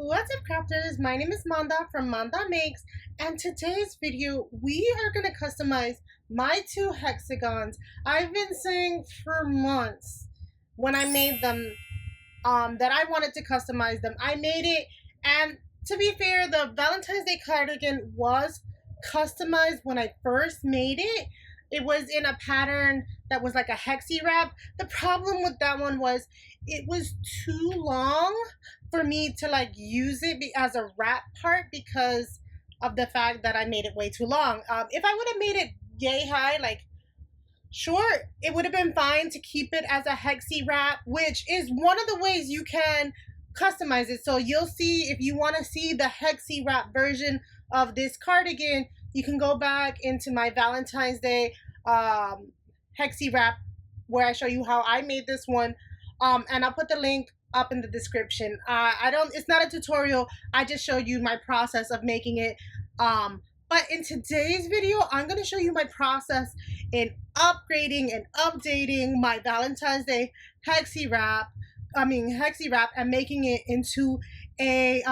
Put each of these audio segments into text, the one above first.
What's up, crafters? My name is Manda from Manda Makes, and today's video we are going to customize my two hexagons. I've been saying for months when I made them that I wanted to customize them. I made it, and to be fair, the Valentine's Day cardigan was customized when I first made it. It was in a pattern that was like a hexi wrap. The problem with that one was it was too long for me to like use it as a wrap part because of the fact that I made it way too long. If I would have made it yay high, like sure, it would have been fine to keep it as a hexi wrap, which is one of the ways you can customize it. So you'll see, if you want to see the hexi wrap version of this cardigan, you can go back into my Valentine's Day hexi wrap where I show you how I made this one, and I'll put the link up in the description. It's not a tutorial, I just showed you my process of making it. But in today's video, I'm going to show you my process in upgrading and updating my Valentine's Day hexi wrap, and making it into a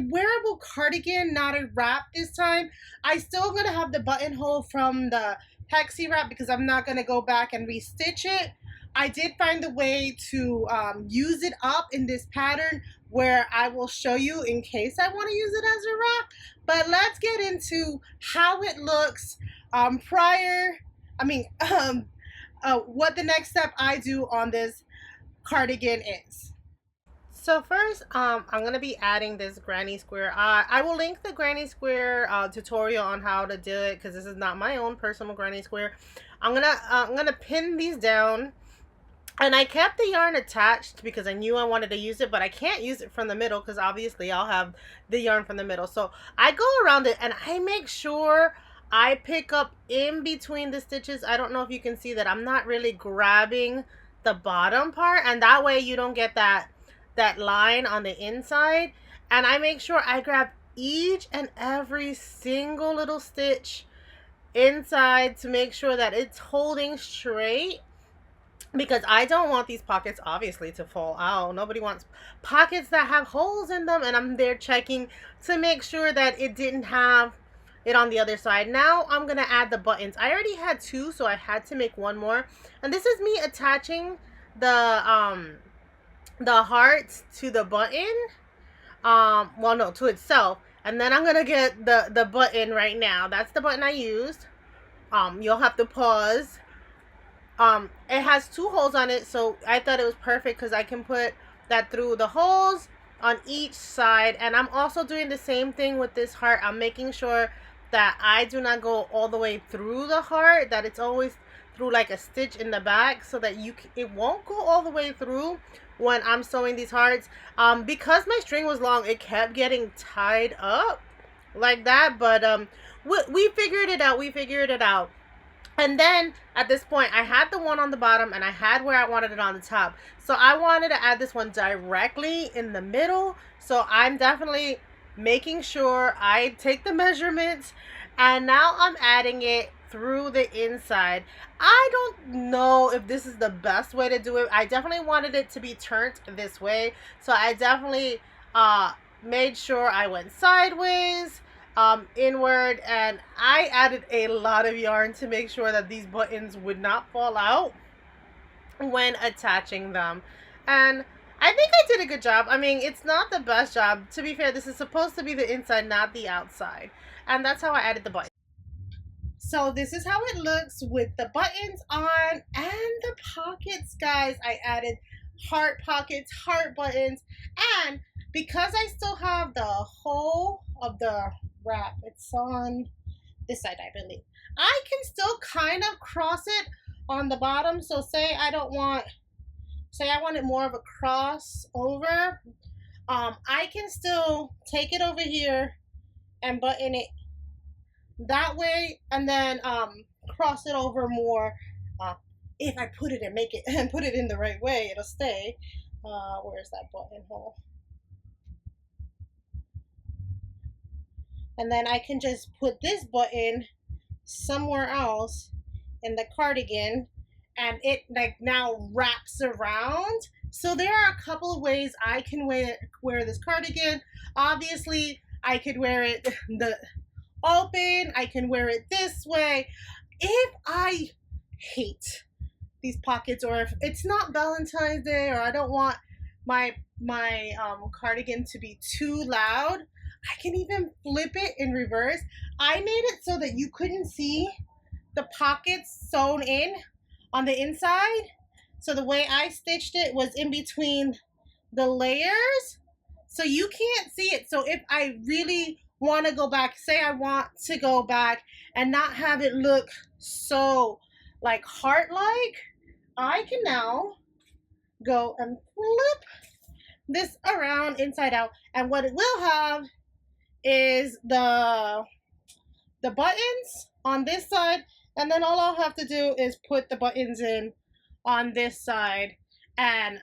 wearable cardigan, not a wrap this time. I still gonna have the buttonhole from the hexi wrap because I'm not gonna go back and restitch it. I did find a way to use it up in this pattern where I will show you in case I want to use it as a wrap. But let's get into how it looks what the next step I do on this cardigan is. So first, I'm going to be adding this granny square. I will link the granny square tutorial on how to do it because this is not my own personal granny square. I'm gonna pin these down. And I kept the yarn attached because I knew I wanted to use it, but I can't use it from the middle because obviously I'll have the yarn from the middle. So I go around it and I make sure I pick up in between the stitches. I don't know if you can see that I'm not really grabbing the bottom part, and that way you don't get that line on the inside. And I make sure I grab each and every single little stitch inside to make sure that it's holding straight, because I don't want these pockets obviously to fall out. Nobody wants pockets that have holes in them, and I'm there checking to make sure that it didn't have it on the other side. Now I'm gonna add the buttons. I already had two, so I had to make one more, and this is me attaching the hearts to the button, well, no, to itself, and then I'm gonna get the button right now. That's the button I used. You'll have to pause. It has two holes on it, so I thought it was perfect because I can put that through the holes on each side. And I'm also doing the same thing with this heart. I'm making sure that I do not go all the way through the heart, that it's always through like a stitch in the back, so that it won't go all the way through when I'm sewing these hearts. Because my string was long, it kept getting tied up like that, but we figured it out. And then at this point, I had the one on the bottom and I had where I wanted it on the top. So I wanted to add this one directly in the middle. So I'm definitely making sure I take the measurements, and now I'm adding it through the inside. I don't know if this is the best way to do it. I definitely wanted it to be turned this way. So I definitely made sure I went sideways, inward, and I added a lot of yarn to make sure that these buttons would not fall out when attaching them. And I think I did a good job. I mean, it's not the best job. To be fair, this is supposed to be the inside, not the outside. And that's how I added the buttons. So this is how it looks with the buttons on and the pockets, guys. I added heart pockets, heart buttons, and because I still have the whole of the wrap, it's on this side, I believe, I can still kind of cross it on the bottom. So say I want it more of a cross over, I can still take it over here and button it that way, and then cross it over more. If I put it and put it in the right way, it'll stay. Where's that buttonhole? And then I can just put this button somewhere else in the cardigan, and it like now wraps around So there are a couple of ways I can wear this cardigan. Obviously, I could wear it the open. I can wear it this way. If I hate these pockets, or if it's not Valentine's Day, or I don't want my cardigan to be too loud, I can even flip it in reverse. I made it so that you couldn't see the pockets sewn in on the inside. So the way I stitched it was in between the layers, so you can't see it. So if I really want to go back, say I want to go back and not have it look so like heart-like, I can now go and flip this around inside out, and what it will have is the buttons on this side, and then all I'll have to do is put the buttons in on this side, and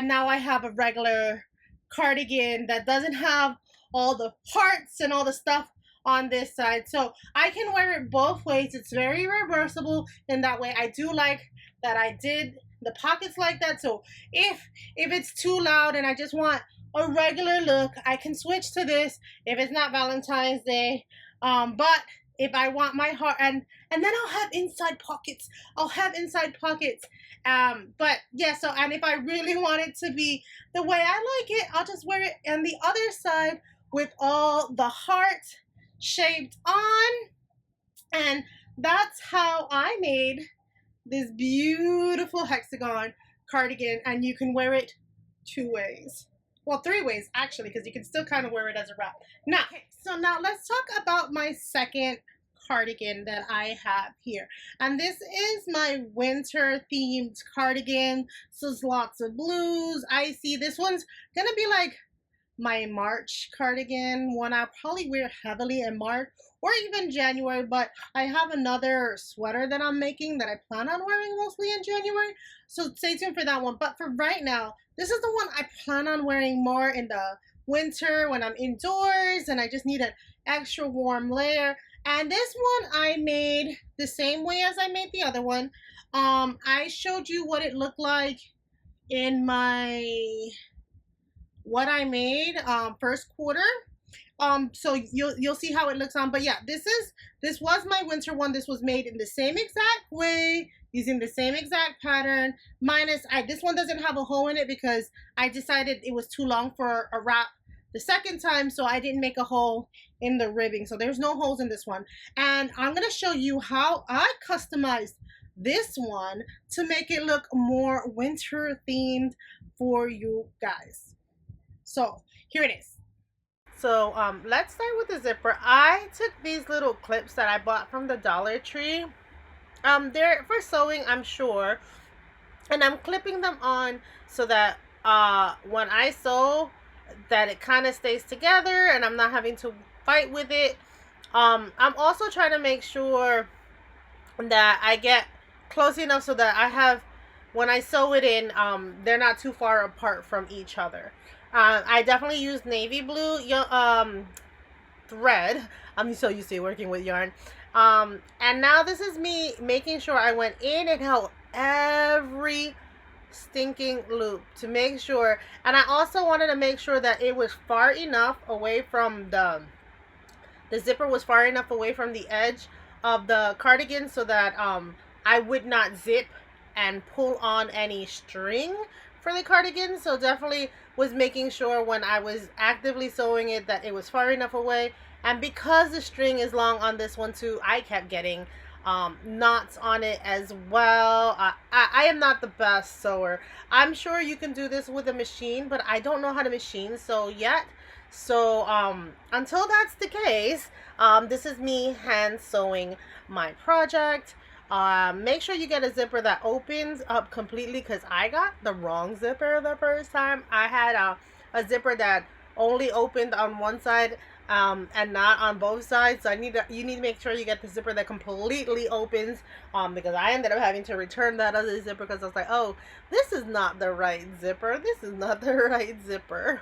now I have a regular cardigan that doesn't have all the hearts and all the stuff on this side. So I can wear it both ways. It's very reversible in that way. I do like that I did the pockets like that, so if it's too loud and I just want a regular look, I can switch to this if it's not Valentine's Day. But if I want my heart, and then I'll have inside pockets. But yeah, so, and if I really want it to be the way I like it, I'll just wear it on the other side with all the heart shaped on. And that's how I made this beautiful hexagon cardigan, and you can wear it 2 ways. Well, 3 ways actually, because you can still kind of wear it as a wrap. Now, so now let's talk about my second cardigan that I have here. And this is my winter themed cardigan. So there's lots of blues. I see this one's gonna be like my March cardigan, one I'll probably wear heavily in March or even January, but I have another sweater that I'm making that I plan on wearing mostly in January, so stay tuned for that one. But for right now, this is the one I plan on wearing more in the winter when I'm indoors and I just need an extra warm layer. And this one I made the same way as I made the other one. I showed you what it looked like in my what I made first quarter. So you'll see how it looks on. But yeah, this was my winter one. This was made in the same exact way, using the same exact pattern, minus this one doesn't have a hole in it because I decided it was too long for a wrap the second time, so I didn't make a hole in the ribbing. So there's no holes in this one. And I'm gonna show you how I customized this one to make it look more winter themed for you guys. So here it is. So let's start with the zipper. I took these little clips that I bought from the Dollar Tree. They're for sewing, I'm sure, and I'm clipping them on so that when I sew, that it kind of stays together and I'm not having to fight with it. I'm also trying to make sure that I get close enough so that I have, when I sew it in, they're not too far apart from each other. I definitely use navy blue thread. I'm so used to working with yarn. And now this is me making sure I went in and out every stinking loop to make sure. And I also wanted to make sure that it was far enough away from the zipper was far enough away from the edge of the cardigan so that I would not zip and pull on any string for the cardigan. So definitely was making sure when I was actively sewing it that it was far enough away. And because the string is long on this one too, I kept getting knots on it as well. I am not the best sewer. I'm sure you can do this with a machine, but I don't know how to machine sew yet. So until that's the case, this is me hand sewing my project. Make sure you get a zipper that opens up completely, because I got the wrong zipper the first time. I had a zipper that only opened on one side and not on both sides. So you need to make sure you get the zipper that completely opens, because I ended up having to return that other zipper because I was like, oh, this is not the right zipper. This is not the right zipper.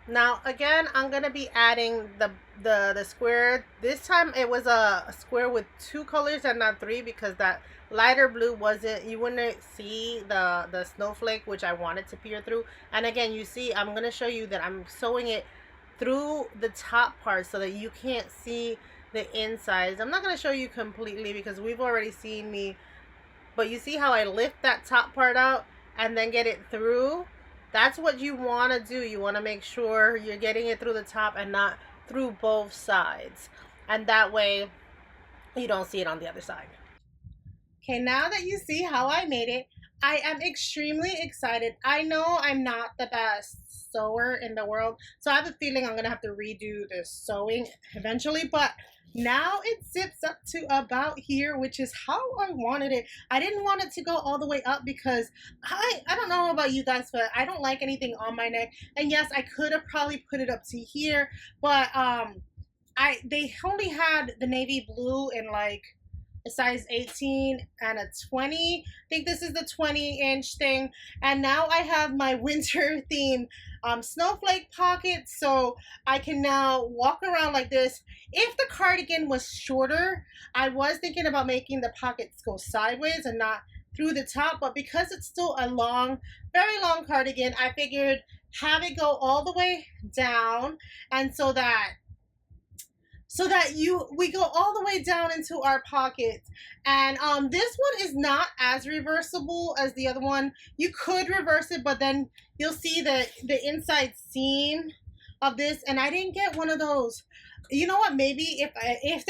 Now again, I'm gonna be adding the square. This time it was a square with two colors and not three, because that lighter blue wasn't, you wouldn't see the snowflake which I wanted to peer through. And again, you see, I'm gonna show you that I'm sewing it through the top part so that you can't see the insides. I'm not gonna show you completely because we've already seen me, but you see how I lift that top part out and then get it through? That's what you want to do. You want to make sure you're getting it through the top and not through both sides. And that way you don't see it on the other side. Okay, now that you see how I made it, I am extremely excited. I know I'm not the best sewer in the world, so I have a feeling I'm gonna have to redo the sewing eventually, but now it zips up to about here, which is how I wanted it. I didn't want it to go all the way up because I don't know about you guys, but I don't like anything on my neck. And yes, I could have probably put it up to here, but they only had the navy blue in like a size 18 and a 20. I think this is the 20-inch thing. And now I have my winter theme snowflake pockets, so I can now walk around like this. If the cardigan was shorter, I was thinking about making the pockets go sideways and not through the top, but because it's still a long, very long cardigan, I figured have it go all the way down, and so that we go all the way down into our pockets. And this one is not as reversible as the other one. You could reverse it, but then you'll see the inside seam of this, and I didn't get one of those. You know what, maybe if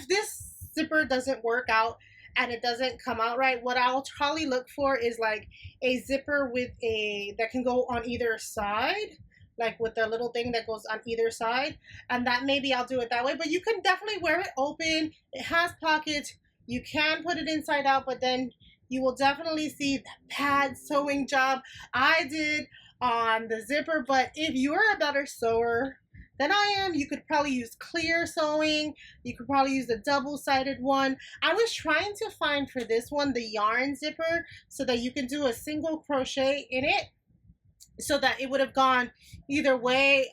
this zipper doesn't work out and it doesn't come out right, what I'll probably look for is like a zipper with a that can go on either side, like with the little thing that goes on either side, and that maybe I'll do it that way. But you can definitely wear it open. It has pockets. You can put it inside out, but then you will definitely see the pad sewing job I did on the zipper. But if you're a better sewer than I am, you could probably use clear sewing. You could probably use the double-sided one. I was trying to find for this one the yarn zipper so that you can do a single crochet in it, so that it would have gone either way,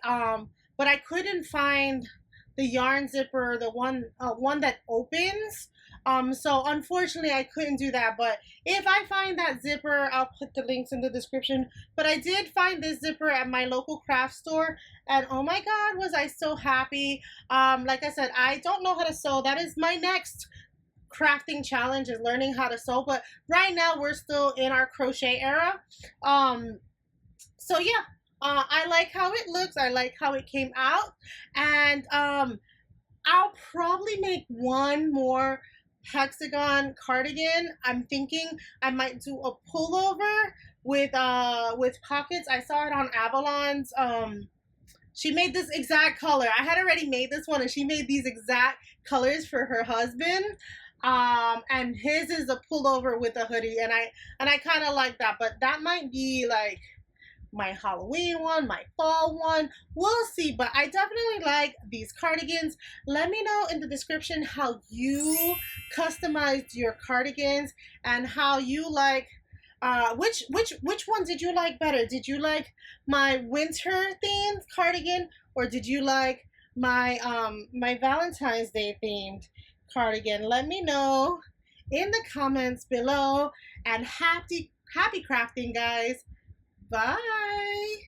but I couldn't find the yarn zipper, the one that opens, so unfortunately I couldn't do that. But if I find that zipper, I'll put the links in the description. But I did find this zipper at my local craft store, and oh my god, was I so happy. Like I said, I don't know how to sew. That is my next crafting challenge, is learning how to sew, but right now we're still in our crochet era. So yeah, I like how it looks. I like how it came out. And I'll probably make one more hexagon cardigan. I'm thinking I might do a pullover with pockets. I saw it on Avalon's. She made this exact color. I had already made this one, and she made these exact colors for her husband. And his is a pullover with a hoodie, and I kind of like that. But that might be like my Halloween one, my fall one. We'll see, but I definitely like these cardigans. Let me know in the description how you customized your cardigans and how you like which one did you like better? Did you like my winter themed cardigan, or did you like my my Valentine's Day themed cardigan? Let me know in the comments below, and happy crafting, guys. Bye.